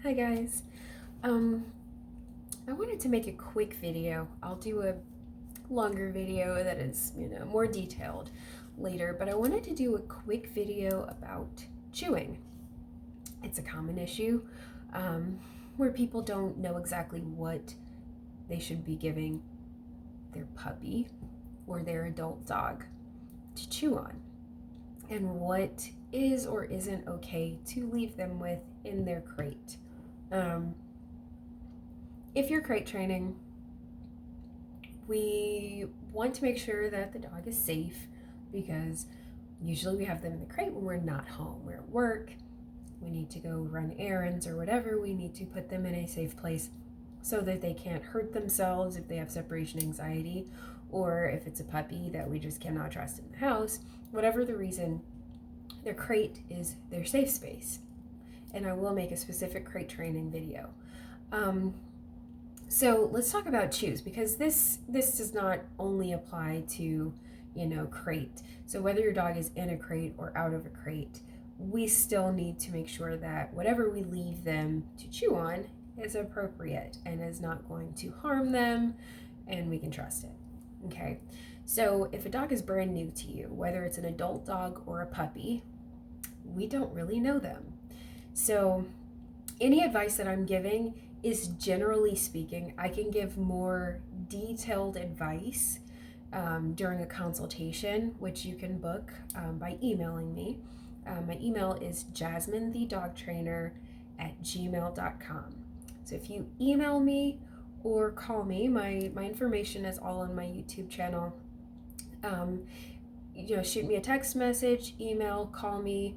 Hi guys. I wanted to make a quick video. I'll do a longer video that is, more detailed later, but I wanted to do a quick video about chewing. It's a common issue where people don't know exactly what they should be giving their puppy or their adult dog to chew on, and what is or isn't okay to leave them with in their crate. Um, if you're crate training, we want to make sure that the dog is safe because usually we have them in the crate when we're not home. We're at work, we need to go run errands or whatever. We need to put them in a safe place so that they can't hurt themselves if they have separation anxiety, or if it's a puppy that we just cannot trust in the house. Whatever the reason, their crate is their safe space. And I will make a specific crate training video. So let's talk about chews, because this does not only apply to, crate. So whether your dog is in a crate or out of a crate, we still need to make sure that whatever we leave them to chew on is appropriate and is not going to harm them, and we can trust it. Okay, so if a dog is brand new to you, whether it's an adult dog or a puppy, we don't really know them. So any advice that I'm giving is, generally speaking, I can give more detailed advice during a consultation, which you can book by emailing me. My email is jasminethedogtrainer@gmail.com. So if you email me or call me, my information is all on my YouTube channel. Shoot me a text message, email, call me.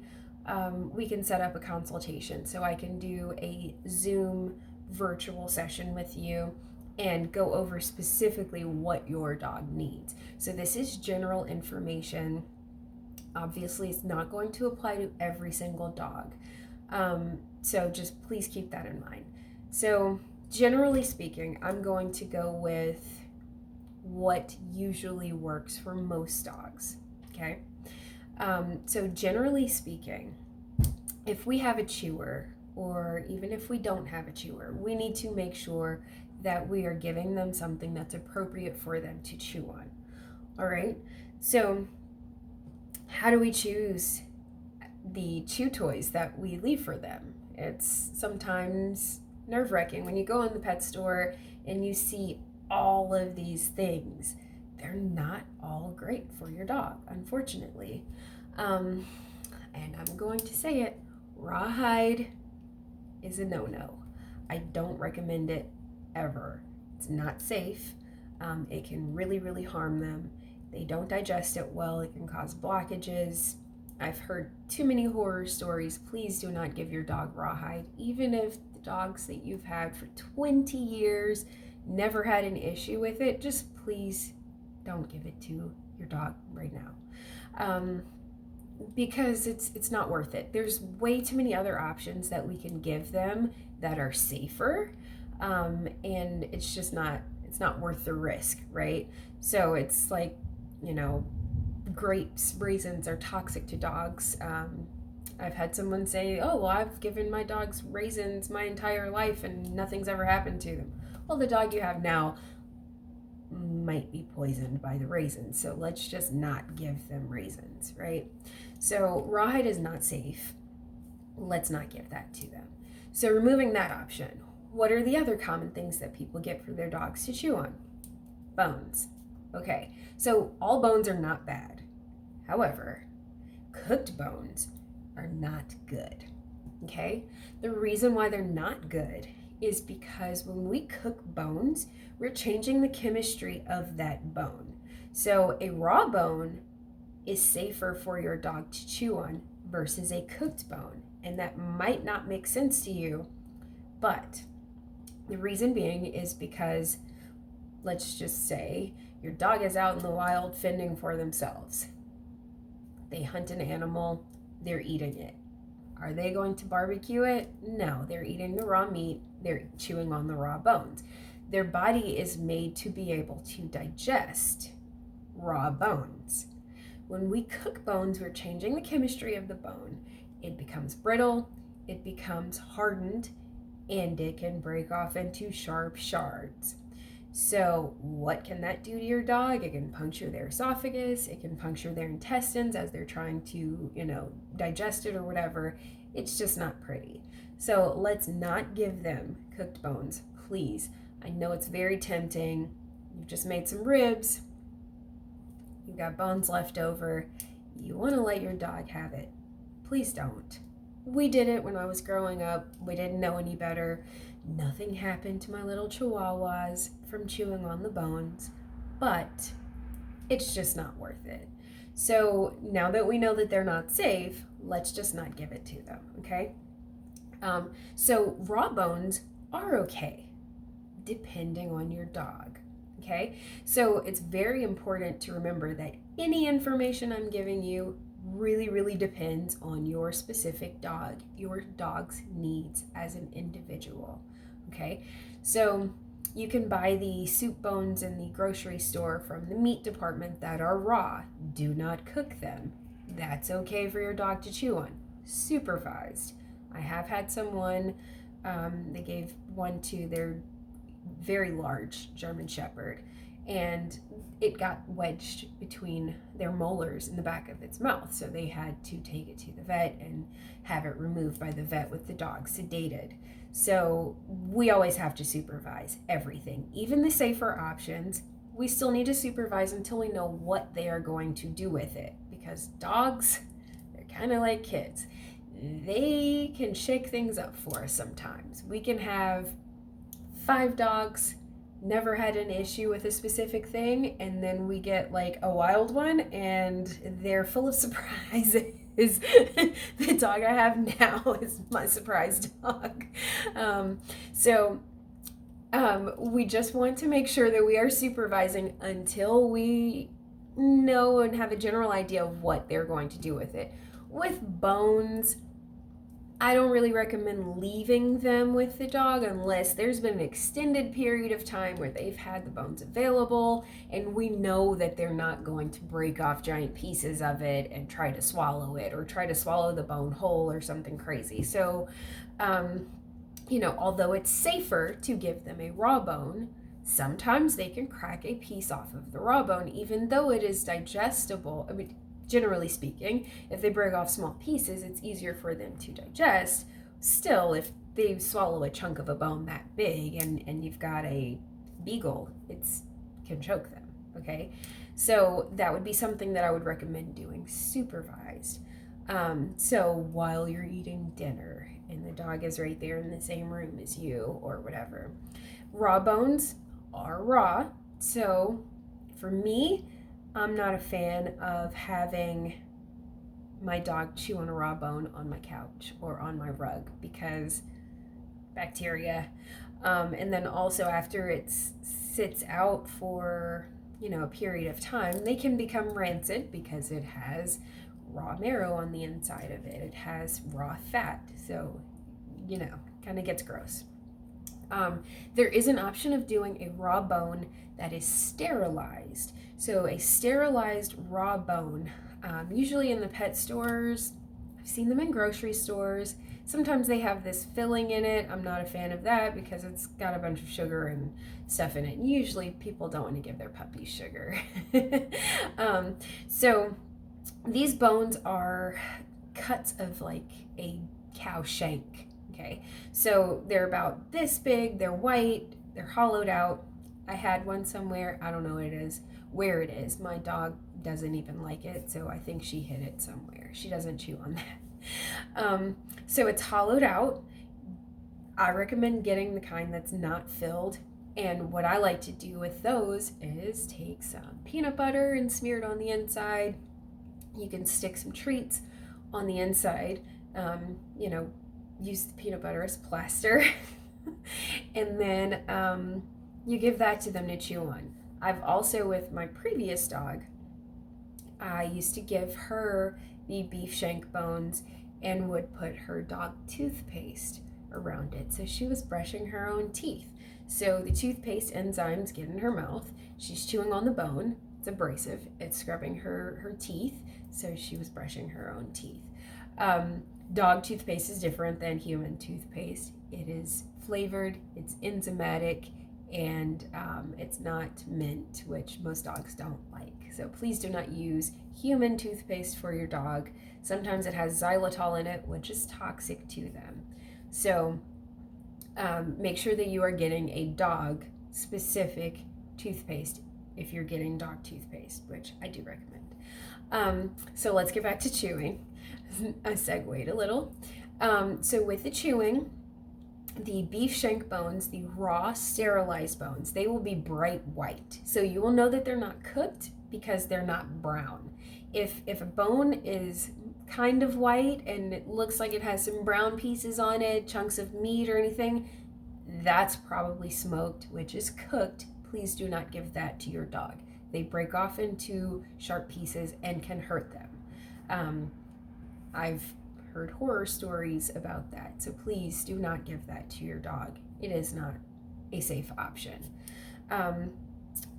We can set up a consultation so I can do a Zoom virtual session with you and go over specifically what your dog needs. So this is general information. Obviously, it's not going to apply to every single dog. So just please keep that in mind. So generally speaking, I'm going to go with what usually works for most dogs, okay? So generally speaking, if we have a chewer, or even if we don't have a chewer, we need to make sure that we are giving them something that's appropriate for them to chew on. All right, so how do we choose the chew toys that we leave for them? It's sometimes nerve-wracking when you go in the pet store and you see all of these things. They're not all great for your dog, unfortunately. And I'm going to say it, Rawhide is a no-no. I don't recommend it ever. It's not safe. It can really, really harm them. They don't digest it well. It can cause blockages. I've heard too many horror stories. Please do not give your dog Rawhide, even if the dogs that you've had for 20 years never had an issue with it. Just please don't give it to your dog right now. Because it's not worth it. There's way too many other options that we can give them that are safer, and it's not worth the risk, right? So it's like, grapes, raisins are toxic to dogs. I've had someone say, oh, well, I've given my dogs raisins my entire life and nothing's ever happened to them. Well, the dog you have now might be poisoned by the raisins, so let's just not give them raisins, right? So Rawhide is not safe. Let's not give that to them. So removing that option, what are the other common things that people get for their dogs to chew on? Bones. Okay, so all bones are not bad. However, cooked bones are not good. Okay, the reason why they're not good is because when we cook bones, we're changing the chemistry of that bone. So a raw bone is safer for your dog to chew on versus a cooked bone. And that might not make sense to you, but the reason being is because, let's just say, your dog is out in the wild fending for themselves. They hunt an animal, they're eating it. Are they going to barbecue it? No, they're eating the raw meat, they're chewing on the raw bones. Their body is made to be able to digest raw bones. When we cook bones, we're changing the chemistry of the bone. It becomes brittle, it becomes hardened, and it can break off into sharp shards. So what can that do to your dog? It can puncture their esophagus, it can puncture their intestines as they're trying to, digest it or whatever. It's just not pretty. So let's not give them cooked bones, please. I know it's very tempting. You've just made some ribs, you've got bones left over. You want to let your dog have it. Please don't. We did it when I was growing up. We didn't know any better. Nothing happened to my little chihuahuas from chewing on the bones, but it's just not worth it. So now that we know that they're not safe, let's just not give it to them, okay? So raw bones are okay, depending on your dog, okay? So it's very important to remember that any information I'm giving you really, really depends on your specific dog, your dog's needs as an individual, okay? So you can buy the soup bones in the grocery store from the meat department that are raw. Do not cook them. That's okay for your dog to chew on. Supervised. I have had someone, they gave one to their very large German Shepherd, and it got wedged between their molars in the back of its mouth. So they had to take it to the vet and have it removed by the vet with the dog sedated. So we always have to supervise everything, even the safer options. We still need to supervise until we know what they are going to do with it, because dogs, they're kind of like kids. They can shake things up for us sometimes. We can have 5 dogs, never had an issue with a specific thing, and then we get like a wild one and they're full of surprises. The dog I have now is my surprise dog. We just want to make sure that we are supervising until we know and have a general idea of what they're going to do with it. With bones, I don't really recommend leaving them with the dog unless there's been an extended period of time where they've had the bones available and we know that they're not going to break off giant pieces of it and try to swallow it or try to swallow the bone whole or something crazy. So, although it's safer to give them a raw bone, sometimes they can crack a piece off of the raw bone, even though it is digestible. Generally speaking, if they break off small pieces, it's easier for them to digest. Still, if they swallow a chunk of a bone that big and you've got a beagle, it can choke them, okay? So that would be something that I would recommend doing supervised. So while you're eating dinner and the dog is right there in the same room as you or whatever. Raw bones are raw. So for me, I'm not a fan of having my dog chew on a raw bone on my couch or on my rug because bacteria. And then also after it sits out for, a period of time, they can become rancid because it has raw marrow on the inside of it. It has raw fat. So, kind of gets gross. There is an option of doing a raw bone that is sterilized. So a sterilized raw bone, usually in the pet stores, I've seen them in grocery stores. Sometimes they have this filling in it. I'm not a fan of that because it's got a bunch of sugar and stuff in it. And usually people don't want to give their puppies sugar. So these bones are cuts of like a cow shank. Okay, so they're about this big, they're white, they're hollowed out. I had one somewhere, I don't know where it is. My dog doesn't even like it, so I think she hid it somewhere. She doesn't chew on that. So it's hollowed out. I recommend getting the kind that's not filled. And what I like to do with those is take some peanut butter and smear it on the inside. You can stick some treats on the inside, use the peanut butter as plaster. And then you give that to them to chew on. I've also, with my previous dog, I used to give her the beef shank bones and would put her dog toothpaste around it. So she was brushing her own teeth. So the toothpaste enzymes get in her mouth. She's chewing on the bone. It's abrasive. It's scrubbing her teeth. So she was brushing her own teeth. Dog toothpaste is different than human toothpaste. It is flavored, it's enzymatic, and it's not mint, which most dogs don't like. So please do not use human toothpaste for your dog. Sometimes it has xylitol in it, which is toxic to them. So make sure that you are getting a dog specific toothpaste if you're getting dog toothpaste, which I do recommend. So let's get back to chewing. I segued a little. So with the chewing, the beef shank bones, the raw sterilized bones, they will be bright white. So you will know that they're not cooked because they're not brown. If a bone is kind of white and it looks like it has some brown pieces on it, chunks of meat or anything, that's probably smoked, which is cooked. Please do not give that to your dog. They break off into sharp pieces and can hurt them. I've heard horror stories about that, so please do not give that to your dog. It is not a safe option.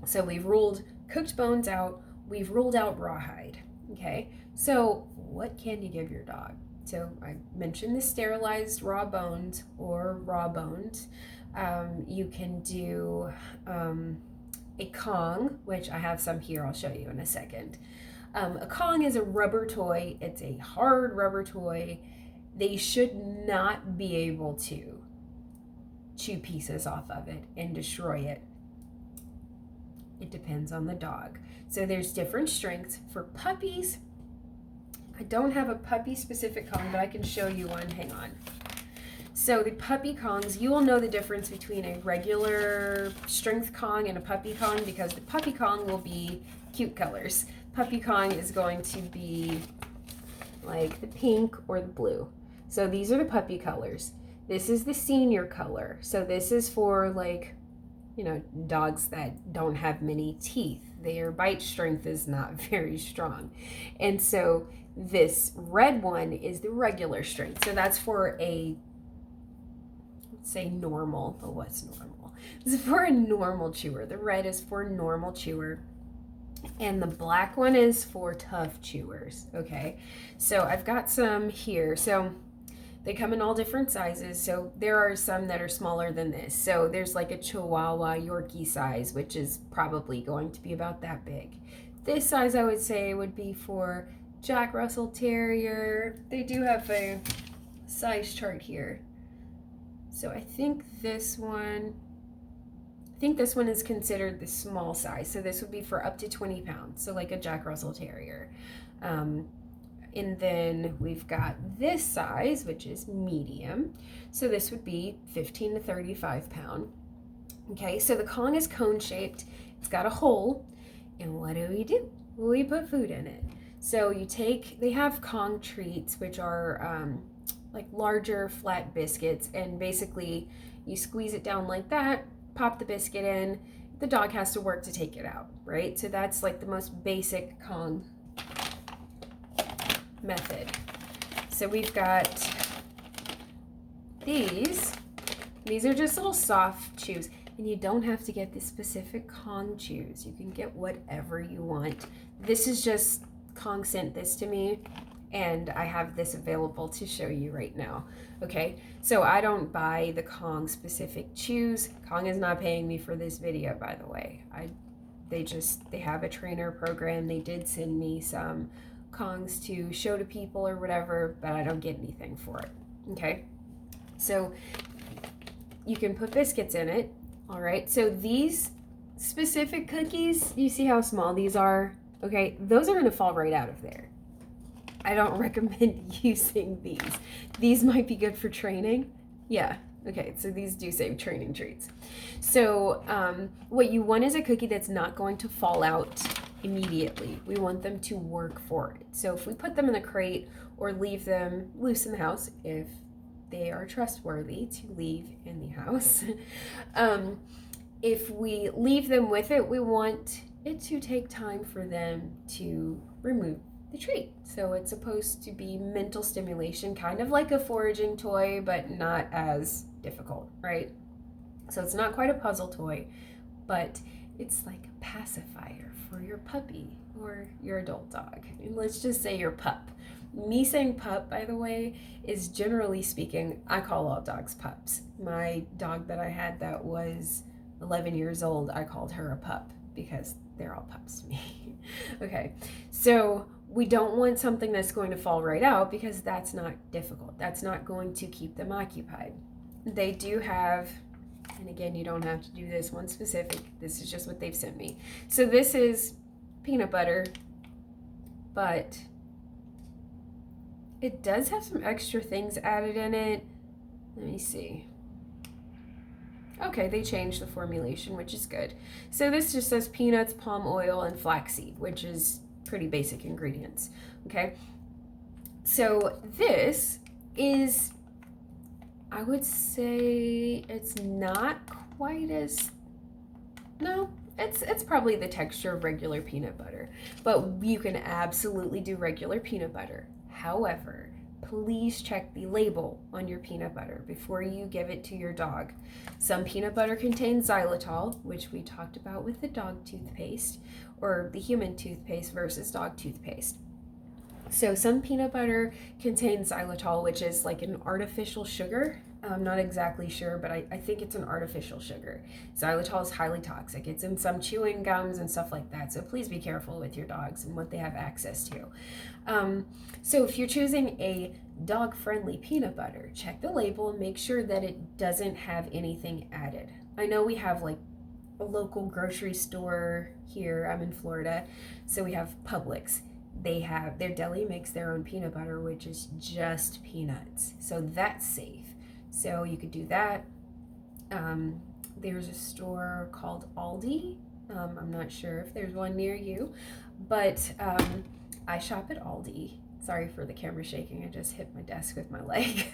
So we've ruled cooked bones out, we've ruled out rawhide. Okay, so what can you give your dog? So I mentioned the sterilized raw bones or raw bones. You can do a Kong, which I have some here, I'll show you in a second. A Kong is a rubber toy. It's a hard rubber toy. They should not be able to chew pieces off of it and destroy it. It depends on the dog. So there's different strengths. For puppies, I don't have a puppy specific Kong, but I can show you one. Hang on. So the puppy Kongs, you will know the difference between a regular strength Kong and a puppy Kong because the puppy Kong will be cute colors. Puppy Kong is going to be like the pink or the blue. So these are the puppy colors. This is the senior color. So this is for like, dogs that don't have many teeth. Their bite strength is not very strong. And so this red one is the regular strength. So that's for a, say normal, but what's normal? This is for a normal chewer. The red is for normal chewer. And the black one is for tough chewers, okay? So I've got some here. So they come in all different sizes. So there are some that are smaller than this. So there's like a Chihuahua Yorkie size, which is probably going to be about that big. This size I would say would be for Jack Russell Terrier. They do have a size chart here. So I think this one is considered the small size. So this would be for up to 20 pounds. So like a Jack Russell Terrier. And then we've got this size, which is medium. So this would be 15 to 35 pound. Okay, so the Kong is cone shaped. It's got a hole. And what do? We put food in it. So they have Kong treats, which are like larger flat biscuits. And basically you squeeze it down like that, pop the biscuit in. The dog has to work to take it out, right? So that's like the most basic Kong method. So we've got these are just little soft chews, and you don't have to get the specific Kong chews. You can get whatever you want. This is just, Kong sent this to me and I have this available to show you right now. Okay, so I don't buy the Kong specific chews. Kong is not paying me for this video, by the way. They have a trainer program. They did send me some Kongs to show to people or whatever, but I don't get anything for it. Okay, so you can put biscuits in it. All right, so these specific cookies, you see how small these are? Okay, those are gonna fall right out of there. I don't recommend using these. These might be good for training. Yeah, okay, so these do say training treats. So what you want is a cookie that's not going to fall out immediately. We want them to work for it. So if we put them in the crate or leave them loose in the house, if they are trustworthy to leave in the house, if we leave them with it, we want it to take time for them to remove the treat. So it's supposed to be mental stimulation, kind of like a foraging toy, but not as difficult, right? So it's not quite a puzzle toy, but it's like a pacifier for your puppy or your adult dog. And let's just say your pup. Me saying pup, by the way, is generally speaking, I call all dogs pups. My dog that I had that was 11 years old, I called her a pup because they're all pups to me. Okay, so we don't want something that's going to fall right out because that's not difficult. That's not going to keep them occupied. They do have, and again, you don't have to do this one specific, this is just what they've sent me. So this is peanut butter, but it does have some extra things added in it. Let me see. Okay, they changed the formulation, which is good. So this just says peanuts, palm oil, and flaxseed, which is pretty basic ingredients. Okay, so this is, I would say it's not quite as, no, it's probably the texture of regular peanut butter, but you can absolutely do regular peanut butter. However, please check the label on your peanut butter before you give it to your dog. Some peanut butter contains xylitol, which we talked about with the dog toothpaste, or the human toothpaste versus dog toothpaste. So some peanut butter contains xylitol, which is like an artificial sugar. I'm not exactly sure, but I think it's an artificial sugar. Xylitol is highly toxic. It's in some chewing gums and stuff like that. So please be careful with your dogs and what they have access to. So if you're choosing a dog-friendly peanut butter, check the label and make sure that it doesn't have anything added. I know we have like a local grocery store here. I'm in Florida, so we have Publix. They have, their deli makes their own peanut butter, which is just peanuts. So that's safe. So you could do that. There's a store called Aldi. I'm not sure if there's one near you, but I shop at Aldi. Sorry for the camera shaking. I just hit my desk with my leg.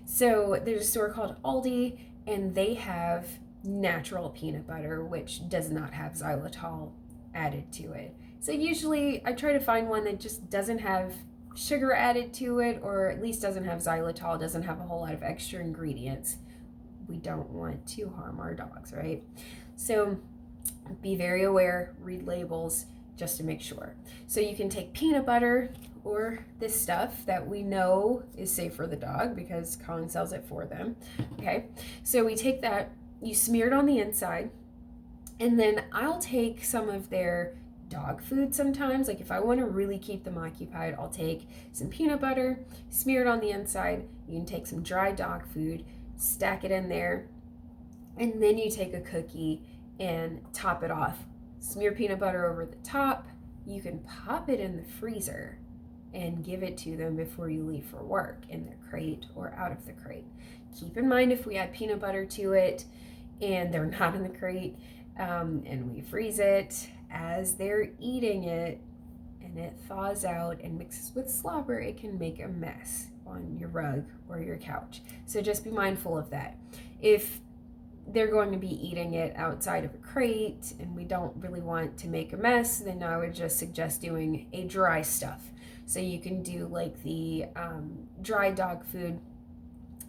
So there's a store called Aldi, and they have natural peanut butter, which does not have xylitol added to it. So usually I try to find one that just doesn't have sugar added to it, or at least doesn't have xylitol, doesn't have a whole lot of extra ingredients. We don't want to harm our dogs, right? So be very aware, read labels just to make sure. So you can take peanut butter or this stuff that we know is safe for the dog because Colin sells it for them. Okay, so we take that, you smear it on the inside, and then I'll take some of their dog food sometimes. Like if I want to really keep them occupied, I'll take some peanut butter, smear it on the inside. You can take some dry dog food, stack it in there, and then you take a cookie and top it off. Smear peanut butter over the top. You can pop it in the freezer and give it to them before you leave for work in their crate or out of the crate. Keep in mind, if we add peanut butter to it and they're not in the crate, and we freeze it, as they're eating it and it thaws out and mixes with slobber, it can make a mess on your rug or your couch. So just be mindful of that. If they're going to be eating it outside of a crate and we don't really want to make a mess, then I would just suggest doing a dry stuff. So you can do like the dry dog food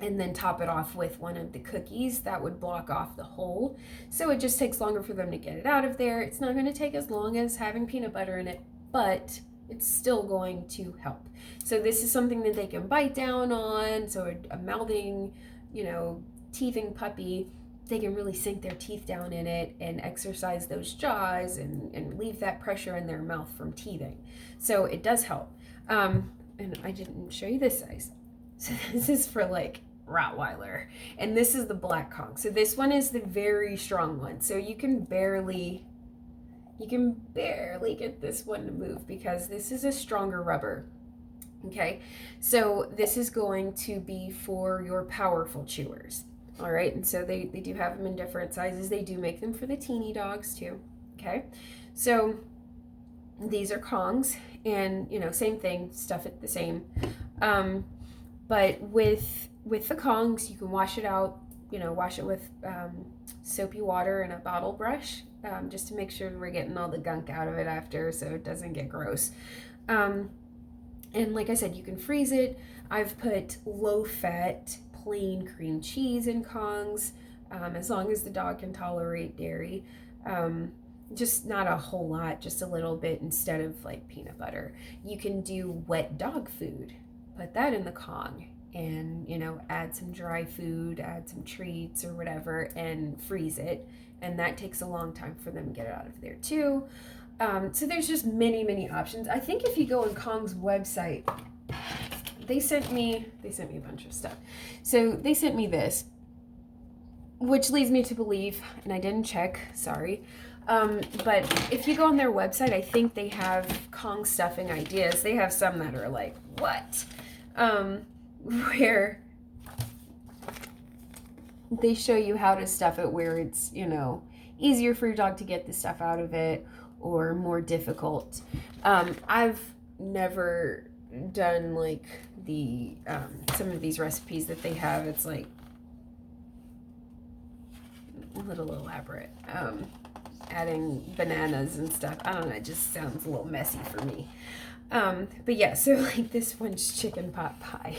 and then top it off with one of the cookies that would block off the hole. So it just takes longer for them to get it out of there. It's not going to take as long as having peanut butter in it, but it's still going to help. So this is something that they can bite down on. So a mouthing, teething puppy, they can really sink their teeth down in it and exercise those jaws and relieve that pressure in their mouth from teething. So it does help. And I didn't show you this size. So this is for like Rottweiler, and this is the black Kong. So this one is the very strong one. So you can barely get this one to move because this is a stronger rubber. Okay, so this is going to be for your powerful chewers. All right, and so they do have them in different sizes. They do make them for the teeny dogs too. Okay, so these are Kongs, and same thing, stuff it the same. But with the Kongs, you can wash it out, wash it with soapy water and a bottle brush, just to make sure we're getting all the gunk out of it after so it doesn't get gross. And like I said, you can freeze it. I've put low-fat, plain cream cheese in Kongs, as long as the dog can tolerate dairy. just not a whole lot, just a little bit instead of like peanut butter. You can do wet dog food, put that in the Kong, and add some dry food, add some treats or whatever, and freeze it. And that takes a long time for them to get it out of there too. So there's just many options. I think if you go on Kong's website, they sent me a bunch of stuff. So they sent me this, which leads me to believe, and I didn't check, sorry, but if you go on their website, I think they have Kong stuffing ideas. They have some that are like, what? Where they show you how to stuff it where it's, easier for your dog to get the stuff out of it or more difficult. I've never done like the some of these recipes that they have. It's like a little elaborate. Adding bananas and stuff. I don't know, it just sounds a little messy for me. But yeah, so like this one's chicken pot pie.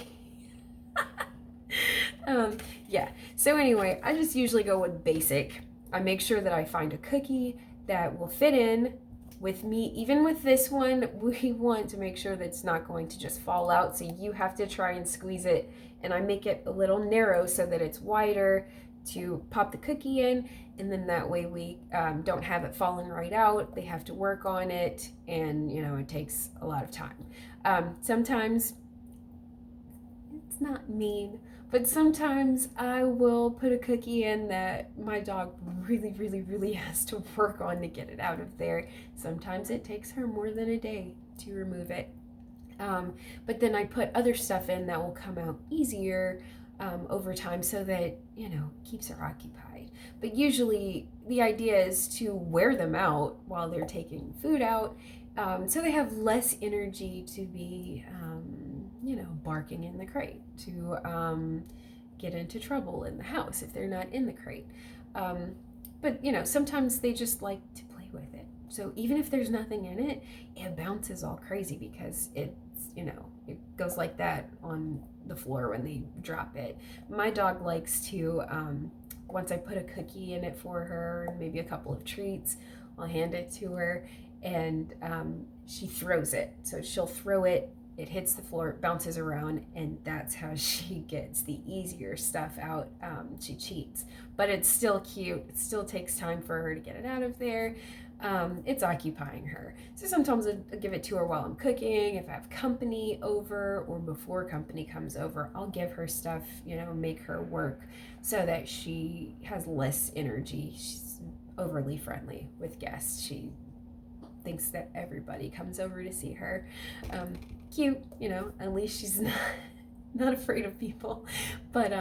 Yeah, so anyway, I just usually go with basic. I make sure that I find a cookie that will fit in with me. Even with this one, we want to make sure that it's not going to just fall out, so you have to try and squeeze it, and I make it a little narrow so that it's wider to pop the cookie in, and then that way we don't have it falling right out. They have to work on it, and it takes a lot of time. Sometimes it's not mean, but sometimes I will put a cookie in that my dog really has to work on to get it out of there. Sometimes it takes her more than a day to remove it. But then I put other stuff in that will come out easier over time, so that keeps her occupied. But usually the idea is to wear them out while they're taking food out, so they have less energy to be barking in the crate, to get into trouble in the house if they're not in the crate. But sometimes they just like to play with it, so even if there's nothing in it, it bounces all crazy because it's it goes like that on the floor when they drop it. My dog likes to, once I put a cookie in it for her and maybe a couple of treats, I'll hand it to her, and she throws it. So she'll throw it, it hits the floor, it bounces around, and that's how she gets the easier stuff out. She cheats, but it's still cute. It still takes time for her to get it out of there. It's occupying her. So sometimes I give it to her while I'm cooking. If I have company over or before company comes over, I'll give her stuff, make her work so that she has less energy. She's overly friendly with guests. She thinks that everybody comes over to see her. Cute, at least she's not afraid of people. But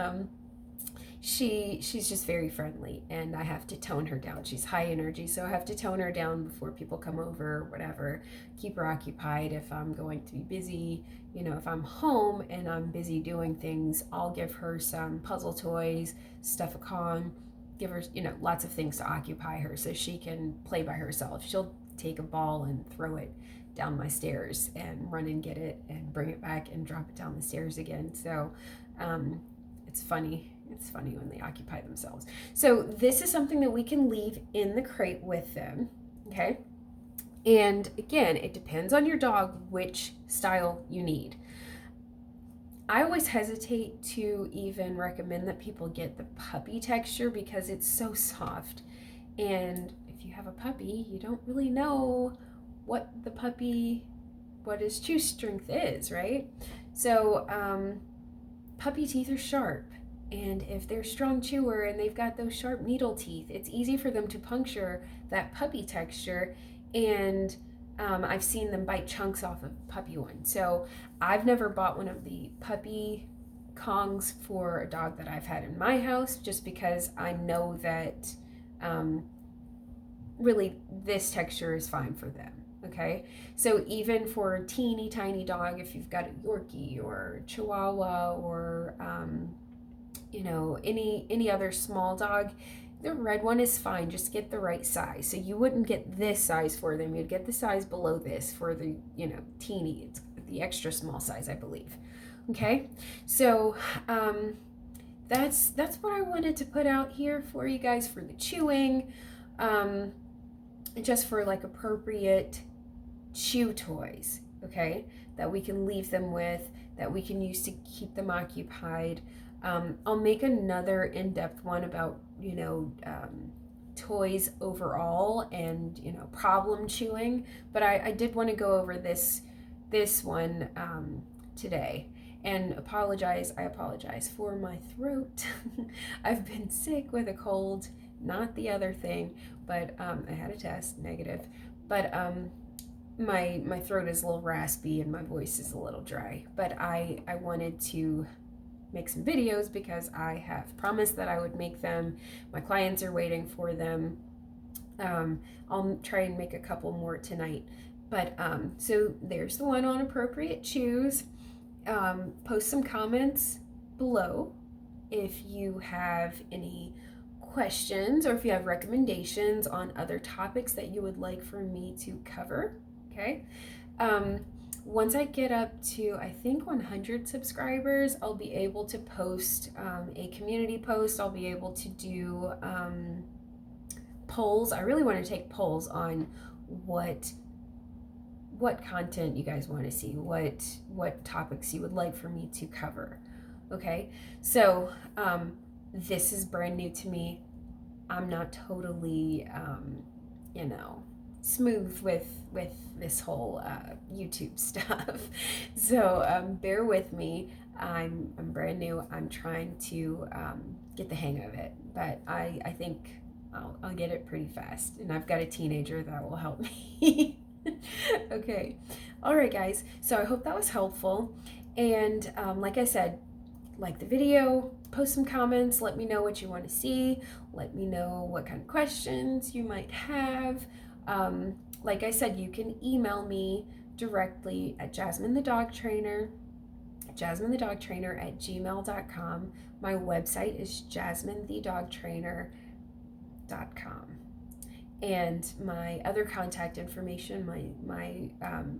she's just very friendly, and I have to tone her down. She's high energy, so I have to tone her down before people come over or whatever. Keep her occupied if I'm going to be busy. If I'm home and I'm busy doing things, I'll give her some puzzle toys, stuff a Kong, give her, lots of things to occupy her so she can play by herself. She'll take a ball and throw it down my stairs and run and get it and bring it back and drop it down the stairs again. So it's funny. It's funny when they occupy themselves. So this is something that we can leave in the crate with them, okay? And again, it depends on your dog which style you need. I always hesitate to even recommend that people get the puppy texture because it's so soft. And if you have a puppy, you don't really know what his chew strength is, right? So puppy teeth are sharp. And if they're a strong chewer and they've got those sharp needle teeth, it's easy for them to puncture that puppy texture. And I've seen them bite chunks off of puppy one. So I've never bought one of the puppy Kongs for a dog that I've had in my house, just because I know that really this texture is fine for them. Okay, so even for a teeny tiny dog, if you've got a Yorkie or Chihuahua or any other small dog, the red one is fine. Just get the right size. So you wouldn't get this size for them. You'd get the size below this for the teeny. It's the extra small size, I believe. Okay, so that's what I wanted to put out here for you guys for the chewing. just for like appropriate chew toys, okay, that we can leave them with, that we can use to keep them occupied. I'll make another in-depth one about, toys overall and, problem chewing, but I did want to go over this one today. And I apologize for my throat. I've been sick with a cold, not the other thing, but I had a test, negative. But my throat is a little raspy and my voice is a little dry. But I wanted to make some videos because I have promised that I would make them. My clients are waiting for them. I'll try and make a couple more tonight. But so there's the one on appropriate chews. Post some comments below if you have any questions or if you have recommendations on other topics that you would like for me to cover. Okay. Once I get up to, I think, 100 subscribers, I'll be able to post a community post. I'll be able to do polls. I really want to take polls on what content you guys want to see, what topics you would like for me to cover. Okay, so this is brand new to me. I'm not totally, smooth with this whole YouTube stuff. So bear with me. I'm brand new. I'm trying to get the hang of it, but I think I'll get it pretty fast. And I've got a teenager that will help me. Okay. All right, guys. So I hope that was helpful. And like I said, like the video, post some comments, let me know what you want to see, let me know what kind of questions you might have. Like I said, you can email me directly at jasminethedogtrainer@gmail.com. My website is jasminethedogtrainer.com. And my other contact information, my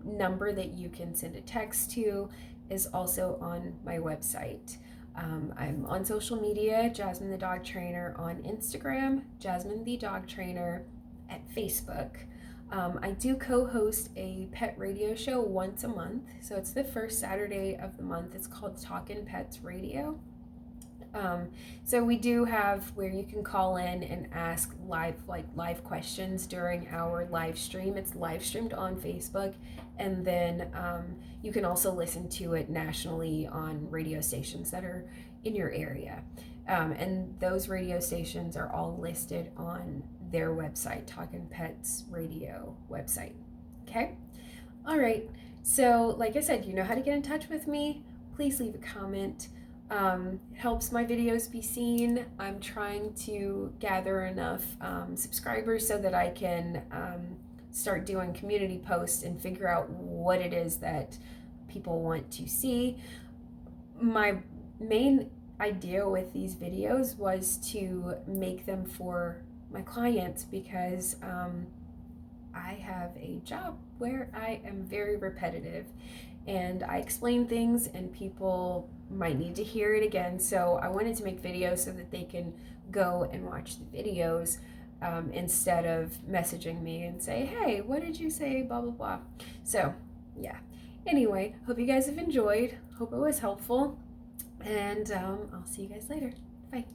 number that you can send a text to, is also on my website. I'm on social media, Jasmine the Dog Trainer on Instagram, Jasmine the Dog Trainer at Facebook. I do co-host a pet radio show once a month, so it's the first Saturday of the month. It's called Talkin' Pets Radio. So we do have where you can call in and ask live questions during our live stream. It's live streamed on Facebook, and then you can also listen to it nationally on radio stations that are in your area. And those radio stations are all listed on their website, Talkin' Pets Radio website. Okay? All right. So like I said, you know how to get in touch with me. Please leave a comment. It helps my videos be seen. I'm trying to gather enough subscribers so that I can start doing community posts and figure out what it is that people want to see. My main idea with these videos was to make them for my clients because I have a job where I am very repetitive and I explain things and people might need to hear it again. So I wanted to make videos so that they can go and watch the videos instead of messaging me and say, hey, what did you say, blah, blah, blah. So yeah, anyway, hope you guys have enjoyed. Hope it was helpful. And I'll see you guys later. Bye.